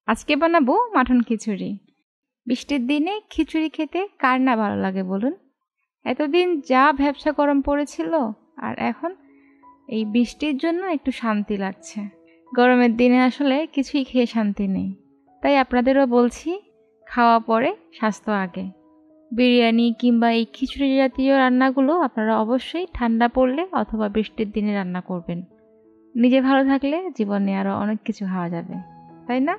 আজকে বানাবো মাটন খিচুড়ি। বৃষ্টির দিনে খিচুড়ি খেতে কার না ভালো লাগে বলুন? এতদিন যা ভ্যাপসা গরম পড়েছিল, আর এখন এই বৃষ্টির জন্য একটু শান্তি লাগছে। গরমের দিনে আসলে কিছুই খেয়ে শান্তি নেই। তাই আপনাদেরও বলছি, খাওয়া পরে স্বাস্থ্য আগে। বিরিয়ানি কিংবা এই খিচুড়ি জাতীয় রান্নাগুলো আপনারা অবশ্যই ঠান্ডা পড়লে অথবা বৃষ্টির দিনে রান্না করবেন। নিজে ভালো থাকলে জীবনে আরও অনেক কিছু খাওয়া যাবে, তাই না?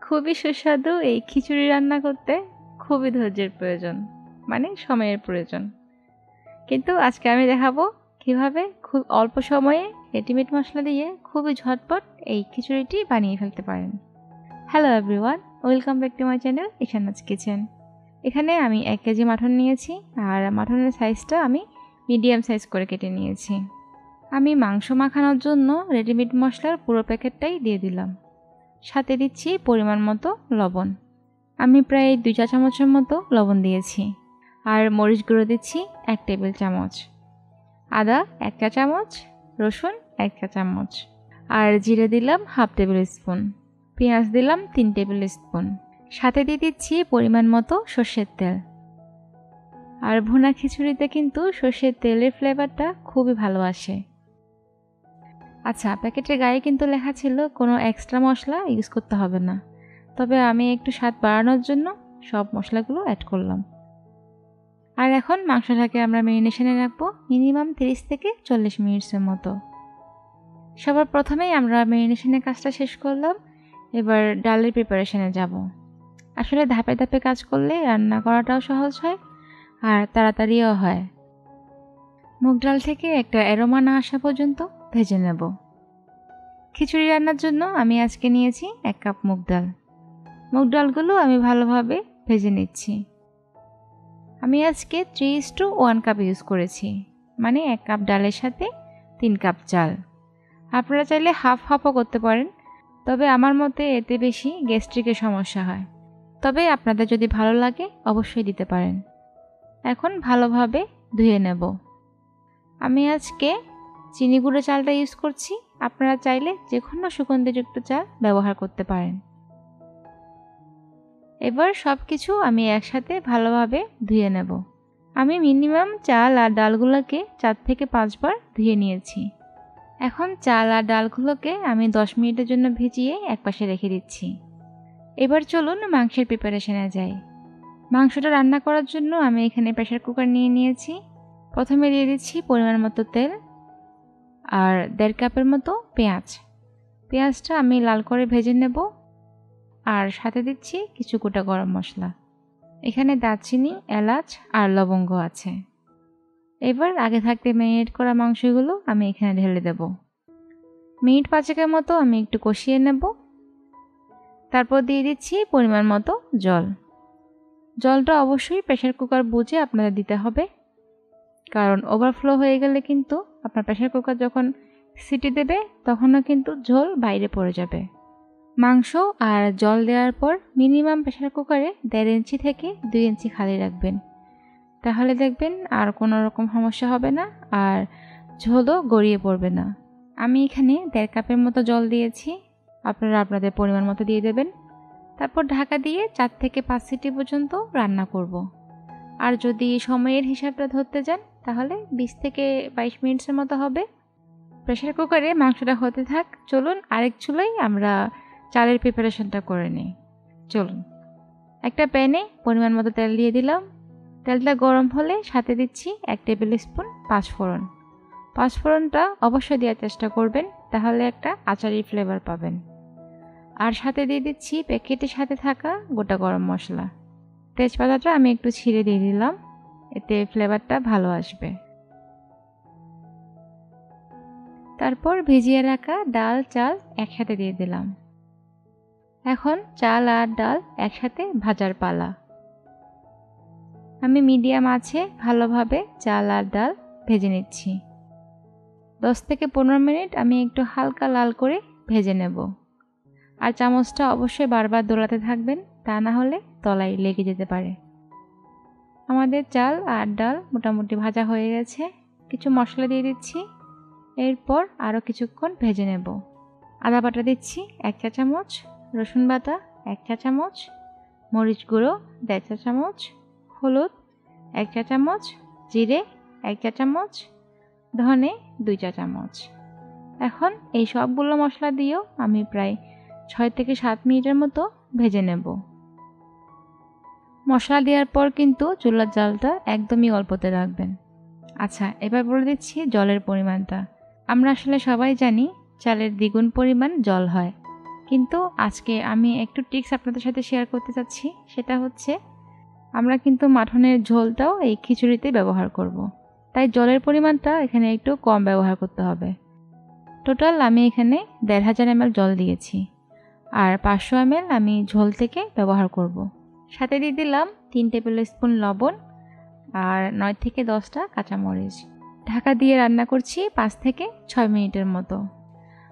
খুবই সুস্বাদু এই খিচুড়ি রান্না করতে খুবই ধৈর্যের প্রয়োজন, মানে সময়ের প্রয়োজন। কিন্তু আজকে আমি দেখাবো কিভাবে খুব অল্প সময়ে রেডিমেড মশলা দিয়ে খুবই ঝটপট এই খিচুড়িটি বানিয়ে ফেলতে পারেন। Hello everyone, welcome back to my channel Ishana's kitchen. এখানে আমি 1 কেজি মাটন নিয়েছি, আর মাটনের সাইজটা আমি মিডিয়াম সাইজ করে কেটে নিয়েছি। আমি মাংস মাখানোর জন্য রেডিমেড মশলার পুরো প্যাকেটটাই দিয়ে দিলাম। সাথে দিচ্ছি পরিমাণ মতো লবণ। আমি প্রায় 2 চা চামচের মতো লবণ দিয়েছি। আর মরিচ গুঁড়ো দিচ্ছি 1 টেবিল চামচ, আদা 1 চা চামচ, রসুন 1 চা চামচ, আর জিরে দিলাম 1/2 টেবিল স্পুন, পেঁয়াজ দিলাম 3 টেবিল স্পুন। সাথে দিয়ে দিচ্ছি পরিমাণ মতো সর্ষের তেল। আর ভুনা খিচুড়িতে কিন্তু সর্ষের তেলের ফ্লেভারটা খুবই ভালো আসে। আচ্ছা, প্যাকেটের গায়ে কিন্তু লেখা ছিল কোনো এক্সট্রা মশলা ইউজ করতে হবে না, তবে আমি একটু স্বাদ বাড়ানোর জন্য সব মশলাগুলো অ্যাড করলাম। আর এখন মাংসটাকে আমরা ম্যারিনেশনে রাখবো মিনিমাম 30 থেকে 40 মিনিটের মতো। সবার প্রথমেই আমরা ম্যারিনেশনের কাজটা শেষ করলাম, এবার ডালের প্রিপারেশনে যাব। আসলে ধাপে ধাপে কাজ করলে রান্না করাটাও সহজ হয় আর তাড়াতাড়িও হয়। মুগ ডাল থেকে একটা অ্যারোমা না আসা পর্যন্ত ভেজে নেব। খিচুড়ি রান্নার জন্য আমি আজকে নিয়েছি 1 কাপ মুগ ডাল। মুগ ডালগুলো আমি ভালোভাবে ভেজে নিচ্ছি। আমি আজকে 3:1 কাপ ইউজ করেছি, মানে 1 কাপ ডালের সাথে 3 কাপ চাল। আপনারা চাইলে হাফ হাফও করতে পারেন, তবে আমার মতে এতে বেশি গ্যাস্ট্রিকের সমস্যা হয়। তবে আপনাদের যদি ভালো লাগে অবশ্যই দিতে পারেন। এখন ভালোভাবে ধুয়ে নেব। আমি আজকে চিনি গুঁড়ো চালটা ইউজ করছি, আপনারা চাইলে যে কোনো সুগন্ধিযুক্ত চাল ব্যবহার করতে পারেন। এবার সব কিছু আমি একসাথে ভালোভাবে ধুয়ে নেব। আমি মিনিমাম চাল আর ডালগুলোকে 4 থেকে 5 বার ধুয়ে নিয়েছি। এখন চাল আর ডালগুলোকে আমি 10 মিনিটের জন্য ভিজিয়ে একপাশে রেখে দিচ্ছি। এবার চলুন মাংসের প্রিপারেশনে যাই। মাংসটা রান্না করার জন্য আমি এখানে প্রেসার কুকার নিয়ে নিয়েছি। প্রথমে দিয়ে দিচ্ছি পরিমাণ মতো তেল আর 1.5 কাপের মতো পেঁয়াজ। পেঁয়াজটা আমি লাল করে ভেজে নেব। আর সাথে দিচ্ছি কিছু গোটা গরম মশলা। এখানে দারচিনি, এলাচ আর লবঙ্গ আছে। এবার আগে থাকতে ম্যারিনেট করা মাংসগুলো আমি এখানে ঢেলে দেব। মিনিট 5 মতো আমি একটু কষিয়ে নেব। তারপর দিয়ে দিচ্ছি পরিমাণ মতো জল। জলটা অবশ্যই প্রেসার কুকার বুঝে আপনাদের দিতে হবে, কারণ ওভারফ্লো হয়ে গেলে কিন্তু আপনার প্রেসার কুকার যখন সিটি দেবে তখনও কিন্তু ঝোল বাইরে পড়ে যাবে। মাংস আর জল দেওয়ার পর মিনিমাম প্রেসার কুকারে 1.5 ইঞ্চি থেকে 2 ইঞ্চি খালি রাখবেন। তাহলে দেখবেন আর কোনো রকম সমস্যা হবে না, আর ঝোলও গড়িয়ে পড়বে না। আমি এখানে 1.5 কাপের মতো জল দিয়েছি, আপনারা আপনাদের পরিমাণ মতো দিয়ে দেবেন। তারপর ঢাকা দিয়ে 4 থেকে 5 সিটি পর্যন্ত রান্না করব। আর যদি সময়ের হিসাবটা ধরতে যান তাহলে 20 থেকে 22 মিনিটের মতো হবে। প্রেসার কুকারে মাংসটা হতে থাক, চলুন আরেক চুলায় আমরা চালের প্রিপারেশনটা করে নিই। চলুন, একটা প্যানে পরিমাণ মতো তেল দিয়ে দিলাম। তেলটা গরম হলে সাথে দিচ্ছি 1 টেবিল স্পুন পাঁচফোড়ন। পাঁচফোড়নটা অবশ্যই দেওয়ার চেষ্টা করবেন, তাহলে একটা আচারি ফ্লেভার পাবেন। আর সাথে দিয়ে দিচ্ছি প্যাকেটের সাথে থাকা গোটা গরম মশলা। তেজপাতাটা আমি একটু ছিঁড়ে দিয়ে দিলাম, এতে ফ্লেভারটা ভালো আসবে। তারপর ভিজিয়ে রাখা ডাল চাল একসাথে দিয়ে দিলাম। এখন চাল আর ডাল একসাথে ভাজার পালা। আমি মিডিয়াম আঁচে ভালোভাবে চাল আর ডাল ভেজে নিচ্ছি। 10 থেকে 15 মিনিট আমি একটু হালকা লাল করে ভেজে নেব। আর চামচটা অবশ্যই বারবার দোলাতে থাকবেন, তা না হলে তলায় লেগে যেতে পারে। আমাদের চাল আর ডাল মোটামুটি ভাজা হয়ে গেছে। কিছু মশলা দিয়ে দিচ্ছি, এরপর আরও কিছুক্ষণ ভেজে নেব। আদা বাটা দিচ্ছি 1 চা চামচ, রসুন বাটা 1 চা চামচ, মরিচ গুঁড়ো 1.5 চা চামচ, হলুদ 1 চা চামচ, জিরে 1 চা চামচ, ধনে 2 চা চামচ। এখন এই সবগুলো মশলা দিয়েও আমি প্রায় 6 থেকে 7 মিনিটের মতো ভেজে নেব। মশলা দেওয়ার পর কিন্তু চুলার জালটা একদমই অল্পতে রাখবেন। আচ্ছা, এবার বলে দিচ্ছি জলের পরিমাণটা। আমরা আসলে সবাই জানি চালের দ্বিগুণ পরিমাণ জল হয়, কিন্তু আজকে আমি একটু ট্রিক্স আপনাদের সাথে শেয়ার করতে চাচ্ছি। সেটা হচ্ছে আমরা কিন্তু মাটনের ঝোলটাও এই খিচুড়িতে ব্যবহার করব। তাই জলের পরিমাণটা এখানে একটু কম ব্যবহার করতে হবে। টোটাল আমি এখানে 1500 ml জল দিয়েছি, আর 500 ml আমি ঝোল থেকে ব্যবহার করব। সাথে দিয়ে দিলাম 3 টেবিল স্পুন লবণ আর 9 থেকে 10টা কাঁচামরিচ। ঢাকা দিয়ে রান্না করছি 5 থেকে 6 মিনিটের মতো।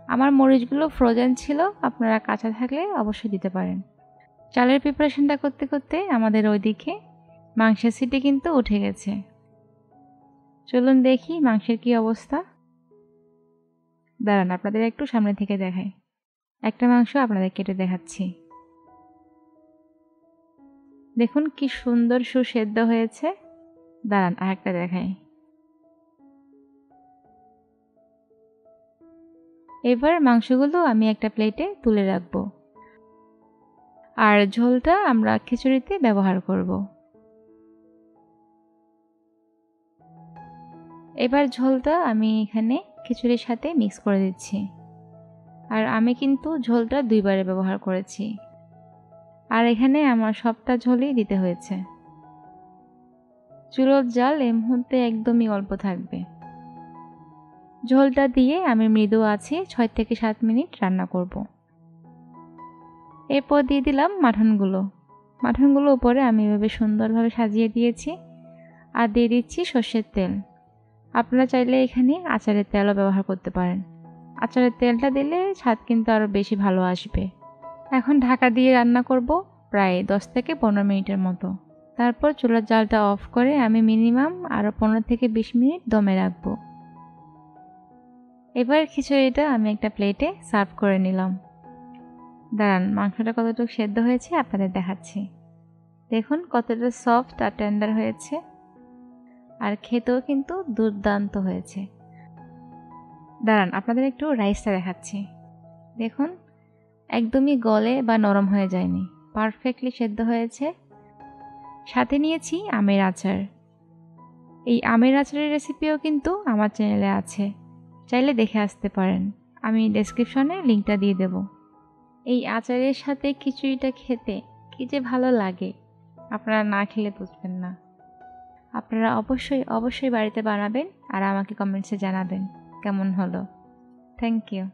আমার মরিচগুলো ফ্রোজেন ছিল, আপনারা কাঁচা থাকলে অবশ্যই দিতে পারেন। চালের প্রিপারেশনটা করতে করতে আমাদের ওইদিকে মাংসের সিটি কিন্তু উঠে গেছে। চলুন দেখি মাংসের কি অবস্থা। দাঁড়ান, আপনাদের একটু সামনে থেকে দেখাই। একটা মাংস আপনাদের কেটে দেখাচ্ছি। দেখুন কি সুন্দর সুসেদ্ধ হয়েছে। দাঁড়ান আরেকটা দেখাই। এবার মাংসগুলো আমি একটা প্লেটে তুলে রাখবো, আর ঝোলটা আমরা খিচুড়িতে ব্যবহার করব। এবার ঝোলটা আমি এখানে খিচুড়ির সাথে মিক্স করে দিচ্ছি। আর আমি কিন্তু ঝোলটা 2 বারে ব্যবহার করেছি, আর এখানে আমার সবটা ঝোলই দিতে হয়েছে। চুলোর জাল এই মুহূর্তে একদমই অল্প থাকবে। ঝোলটা দিয়ে আমি মৃদু আঁচে 6 থেকে 7 মিনিট রান্না করব। এরপর দিয়ে দিলাম মাটনগুলো উপরে আমি এভাবে সুন্দরভাবে সাজিয়ে দিয়েছি, আর দিয়ে দিচ্ছি সর্ষের তেল। আপনারা চাইলে এখানে আচারের তেলও ব্যবহার করতে পারেন। আচারের তেলটা দিলে স্বাদ কিন্তু আরও বেশি ভালো আসবে। এখন ঢাকা দিয়ে রান্না করব প্রায় 10 থেকে 15 মিনিটের মতো। তারপর চুলার জালটা অফ করে আমি মিনিমাম আরও 15 থেকে 20 মিনিট দমে রাখবো। এবার খিচুড়িটা আমি একটা প্লেটে সার্ভ করে নিলাম। দাঁড়ান, মাংসটা কতটুকু সেদ্ধ হয়েছে আপনাদের দেখাচ্ছি। দেখুন কতটা সফট আর টেন্ডার হয়েছে, আর খেতেও কিন্তু দুর্দান্ত হয়েছে। দাঁড়ান আপনাদের একটু রাইসটা দেখাচ্ছি। দেখুন একদমই গলে বা নরম হয়ে যায়নি, পারফেক্টলি সেদ্ধ হয়েছে। সাথে নিয়েছি আমের আচার। এই আমের আচারের রেসিপিও কিন্তু আমার চ্যানেলে আছে, চাইলে দেখে আসতে পারেন। আমি ডেসক্রিপশনে লিঙ্কটা দিয়ে দেব। এই আচারের সাথে খিচুড়িটা খেতে কি যে ভালো লাগে, আপনারা না খেলে বুঝবেন না। আপনারা অবশ্যই বাড়িতে বানাবেন আর আমাকে কমেন্টসে জানাবেন কেমন হলো। Thank you.